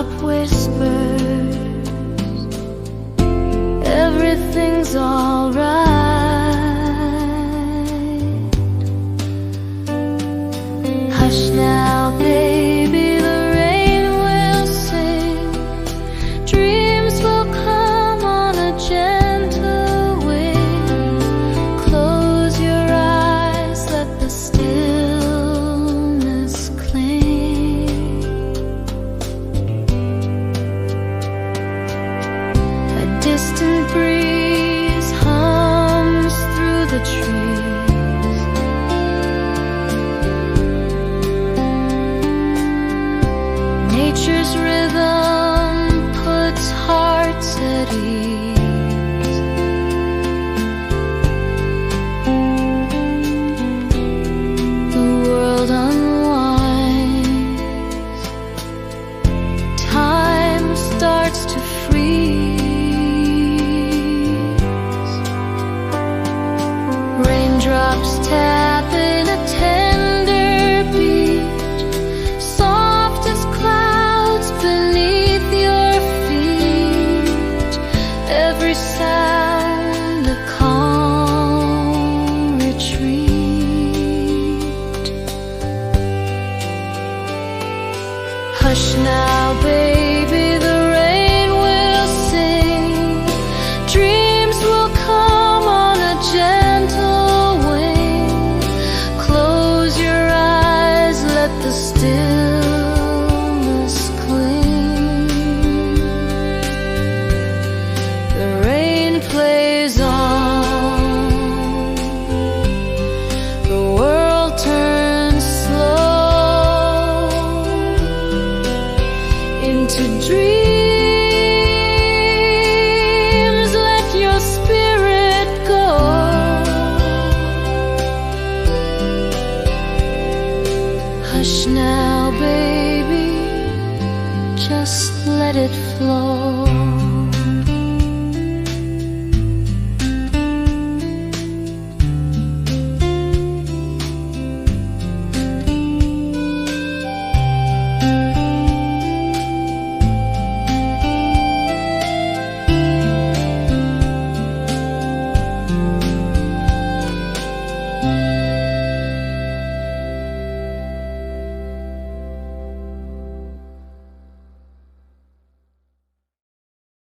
Stop whispers, everything's alright. Hush now, baby, the rain will sing. Dreams will come on a gentle wing. Close your eyes, let the stillness cling. A distant breeze hums through the trees. Nature's rhythm puts hearts at ease. The world unwinds. Time starts to freeze. Raindrops tap in a tender beat, soft as clouds beneath your feet. Every sound a calm retreat. Hush now, baby, the rain will sing. Dreams will come on a gentle wing. Close your eyes, let the stillness cling. The rain plays on. The world turns slow into dreams. Let your spirit go. Hush now, baby, just let it flow.